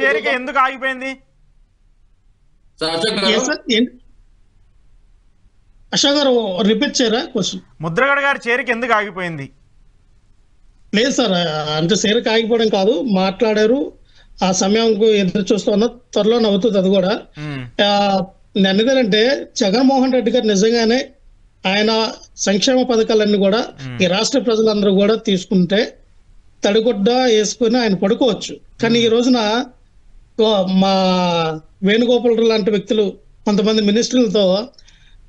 చేరిక ఎందుకు ఆగిపోయింది? అశోక్ గారు రిపీట్ చేయరా క్వశ్చన్? ముద్రగడ గారి చేరిక ఎందుకు ఆగిపోయింది? లేదు సార్, అంటే చేరిక ఆగిపోవడం కాదు, మాట్లాడారు, ఆ సమయంకు ఎదురు చూస్తున్నా, త్వరలో నవ్వుతుంది అది కూడా. నేను ఎందుకంటే జగన్మోహన్ రెడ్డి గారు నిజంగానే ఆయన సంక్షేమ పథకాలన్నీ కూడా ఈ రాష్ట్ర ప్రజలందరూ కూడా తీసుకుంటే తడిగుడ్డ వేసుకుని ఆయన పడుకోవచ్చు. కానీ ఈ రోజున మా వేణుగోపాలరావు లాంటి వ్యక్తులు కొంతమంది మినిస్టర్లతో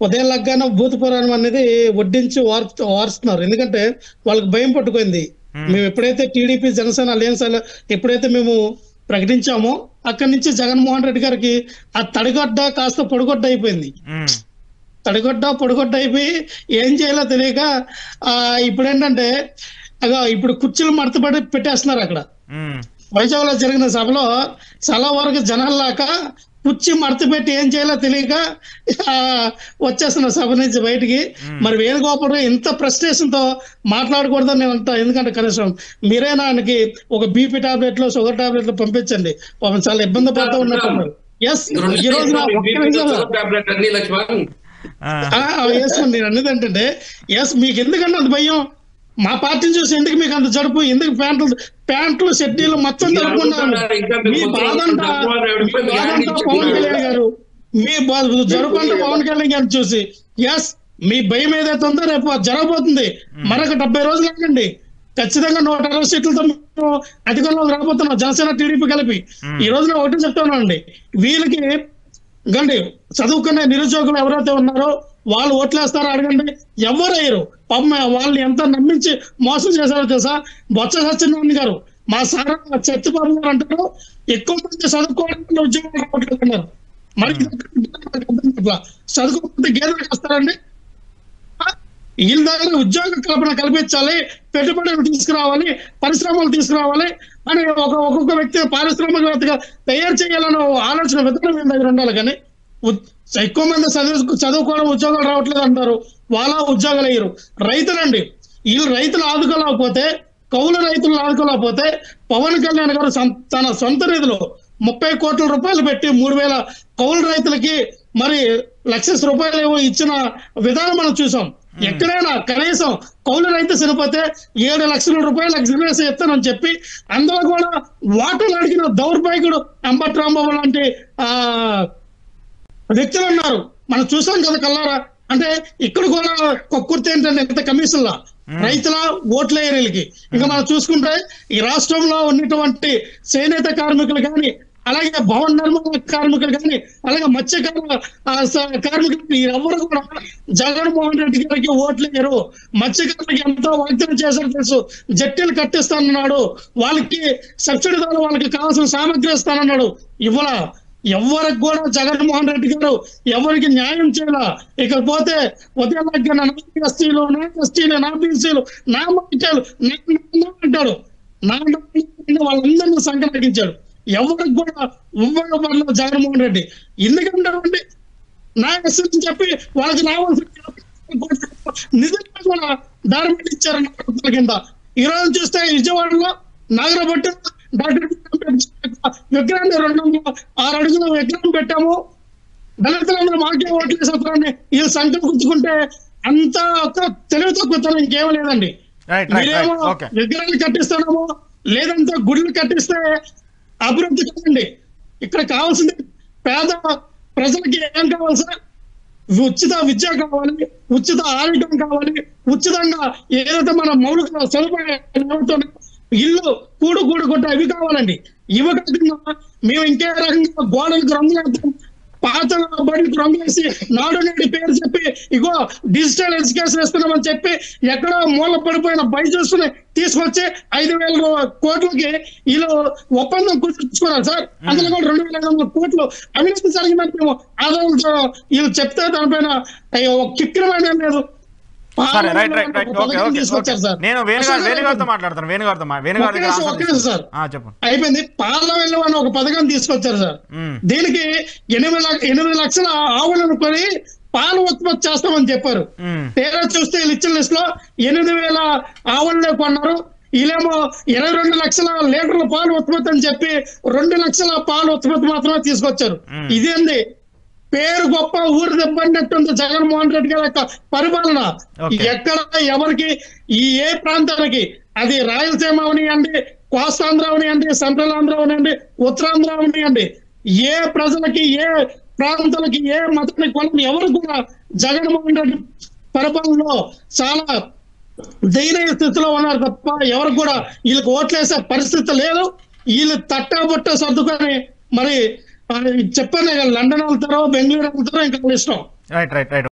ఉదయం లగ్గాన భూత పురాణం అనేది వడ్డించి వారుస్తున్నారు. ఎందుకంటే వాళ్ళకి భయం పట్టుకుంది. మేము ఎప్పుడైతే టీడీపీ జనసేన అలయన్స్ ఎప్పుడైతే మేము ప్రకటించామో అక్కడి నుంచి జగన్మోహన్ రెడ్డి గారికి ఆ తడిగొడ్డ కాస్త పొడిగొడ్డ అయిపోయింది. పొడిగొడ్డ అయిపోయి ఏం చేయాలో తెలియక ఇప్పుడు ఏంటంటే ఇప్పుడు కుర్చీలు మడతపడి పెట్టేస్తున్నారు. అక్కడ వైజాగ్ లో జరిగిన సభలో చాలా వరకు జనాల్లాక కుర్చీ మడత పెట్టి ఏం చేయాలో తెలియక వచ్చేస్తున్న సభ నుంచి బయటికి. మరి వేణుగోపాలరావు ఇంత ఫ్రస్ట్రేషన్ తో మాట్లాడకూడదని నేను అంటా. ఎందుకంటే కనీసం మీరైనా ఆయనకి ఒక బీపీ టాబ్లెట్లు, షుగర్ టాబ్లెట్లు పంపించండి. చాలా ఇబ్బంది పడుతూ ఉన్నట్టున్నారు. ఎస్, ఈ రోజు నేను అన్నది ఏంటంటే ఎస్, మీకు ఎందుకంటే అంత భయం? మా పార్టీని చూసి ఎందుకు మీకు అంత జరుపు? ఎందుకు ప్యాంట్లు షెడ్యూలు మొత్తం జరుపుకున్నాను? మీ బాధంతా పవన్ కళ్యాణ్ గారు, మీ జరుపు అంటే పవన్ కళ్యాణ్ గారిని చూసి. ఎస్, మీ భయం ఏదైతే ఉందో రేపు జరగబోతుంది. మరొక 70 రోజులు ఆగండి, ఖచ్చితంగా 160 సీట్లతో మేము అధికారంలోకి రాబోతున్నాం, జనసేన టీడీపీ కలిపి. ఈ రోజున ఒకటి చెప్తాను అండి, వీళ్ళకి గండి చదువుకునే నిరుద్యోగులు ఎవరైతే ఉన్నారో వాళ్ళు ఓట్లేస్తారో అడగండి, ఎవరు అయ్యారు పాపం. వాళ్ళని ఎంత నమ్మించి మోసం చేశారో తెలుసా? బొత్స సత్యనారాయణ గారు, మా సారా సత్యబాబు గారు అంటారు ఎక్కువ మంది చదువుకోవడానికి ఉద్యోగాలు రావట్లేదన్నారు. మరి చదువుకోకపోతే గేదెలకు వస్తారండి? వీళ్ళ దగ్గర ఉద్యోగ కల్పన కల్పించాలి, పెట్టుబడులు తీసుకురావాలి, పరిశ్రమలు తీసుకురావాలి అని ఒక్కొక్క వ్యక్తి పారిశ్రామికవేత్తగా తయారు చేయాలన్న ఆలోచన విధానం వీళ్ళ దగ్గర ఉండాలి. కానీ ఎక్కువ మంది చదువుకోవడం ఉద్యోగాలు రావట్లేదు అంటారు, వాళ్ళ ఉద్యోగాలు అయ్యారు. రైతులండి, వీళ్ళు రైతులు ఆదుకోలేకపోతే, కౌలు రైతులు ఆదుకోలేకపోతే పవన్ కళ్యాణ్ గారు తన సొంత నిధులు 30 కోట్ల రూపాయలు పెట్టి 3000 కౌలు రైతులకి మరి లక్షల రూపాయలు ఇచ్చిన విధానం మనం చూసాం. ఎక్కడైనా కనీసం కౌలు రైతు చనిపోతే 7 లక్షల రూపాయలు ఎక్స్గ్రేస్ ఇస్తానని చెప్పి అందులో కూడా వాటలు అడిగిన దౌర్భాగ్యుడు అంబటి రాంబాబు లాంటి వ్యక్తులు ఉన్నారు. మనం చూసాం కదా కల్లారా. అంటే ఇక్కడ కూడా కొక్కుర్తి ఏంటంటే ఎంత కమిషన్లా రైతుల ఓట్ల ఏరియాలకి. ఇంకా మనం చూసుకుంటే ఈ రాష్ట్రంలో ఉన్నటువంటి చేనేత కార్మికులు కానీ, అలాగే భవన నిర్మాణ కార్మికులు కానీ, అలాగే మత్స్యకార కార్మికులు ఎవరు కూడా జగన్మోహన్ రెడ్డి గారికి ఓట్లు వేయరు. మత్స్యకారులకి ఎంతో వాగ్దానం చేశారు తెలుసు, జట్టీలు కట్టిస్తానన్నాడు, వాళ్ళకి సబ్సిడీ ద్వారా వాళ్ళకి కావాల్సిన సామగ్రి ఇస్తానన్నాడు. ఇవ్వాల ఎవరికి కూడా జగన్మోహన్ రెడ్డి గారు ఎవరికి న్యాయం చేయాల. ఇకపోతే ఉదయం దగ్గర నా ఎస్టీలు, నా ఎస్టీలు, నా బీసీలు, నా మైటలు అంటాడు, నా వాళ్ళందరినీ సంకటించాడు. ఎవరికి కూడా ఉపయోగపడలేదు జగన్మోహన్ రెడ్డి. ఎందుకంటే నా ఎస్సీ చెప్పి వాళ్ళకి రావాల్సిన నిధులు కూడా దారి ఇచ్చారు కింద. ఈ రోజు చూస్తే విజయవాడలో నాగరబట్టు డాక్టర్ విగ్రహాన్ని 206 అడుగుల విగ్రహం పెట్టాము, దళితులందరూ మాకే ఓట్లు వేసేస్తారని వీళ్ళు సంఖ్య గుర్తుకుంటే అంత ఒక తెలివి తక్కువ ఇంకేం లేదండి. మీరేమో విగ్రహాలు కట్టిస్తానేమో, లేదంటే గుడులు కట్టిస్తే అభివృద్ధి కాదండి. ఇక్కడ కావాల్సింది పేద ప్రజలకి ఏం కావాలి సార్? ఉచిత విద్య కావాలి, ఉచిత ఆరోగ్యం కావాలి, ఉచితంగా ఏదైతే మన మౌలిక సదుపాయాలు ఇల్లు కూడు కొట్ట అవి కావాలండి. ఇవి కాకుండా మేము ఇంకే రకంగా గోడలకు రంగులు వేస్తాం, పాత బడికి రంగులు వేసి నాడు నేడు పేరు చెప్పి ఇగో డిజిటల్ ఎడ్యుకేషన్ ఇస్తున్నామని చెప్పి ఎక్కడో మూల పడిపోయిన బైజూస్ని తీసుకొచ్చి 5,000 కోట్లకి వీళ్ళు ఒప్పందం కుదుర్చుకున్నారు సార్. అందులో కూడా 2,500 కోట్లు అవినీతి జరిగిందని మేము ఆదాయంతో వీళ్ళు చెప్తే దానిపైన కిక్కిరమైన లేదు. అయిపోయింది. పాల వెళ్ళు అని ఒక పథకం తీసుకొచ్చారు సార్. దీనికి 8 లక్షల ఆవులను కొని పాలు ఉత్పత్తి చేస్తామని చెప్పారు. తీరా చూస్తే వీళ్ళు ఇచ్చిన లిస్ట్ లో 8,000 ఆవులనే కొన్నారు. వీళ్ళేమో 22 లక్షల లీటర్ల పాలు ఉత్పత్తి అని చెప్పి 2 లక్షల పాలు ఉత్పత్తి మాత్రమే తీసుకొచ్చారు. ఇదేంది పేరు గొప్ప ఊరు దెబ్బన్నట్టుంది జగన్మోహన్ రెడ్డి గారి యొక్క పరిపాలన. ఎక్కడ ఎవరికి ఏ ప్రాంతానికి, అది రాయలసీమ అవనియండి, కోస్తాంధ్ర అవనియండి, సెంట్రల్ ఆంధ్ర అవనియండి, ఉత్తరాంధ్ర అవనియండి, ఏ ప్రజలకి ఏ ప్రాంతాలకి ఏ మతానికి వాళ్ళని ఎవరు కూడా జగన్మోహన్ రెడ్డి పరిపాలనలో చాలా దయనీయ స్థితిలో ఉన్నారు తప్ప ఎవరు కూడా వీళ్ళకి ఓట్లేసే పరిస్థితి లేదు. వీళ్ళు తట్టాబుట్ట సర్దుకొని మరి చెప్పాను, లండన్ వెళ్తారో బెంగళూరు వెళ్తారో ఇంకా ఇష్టం. Right right right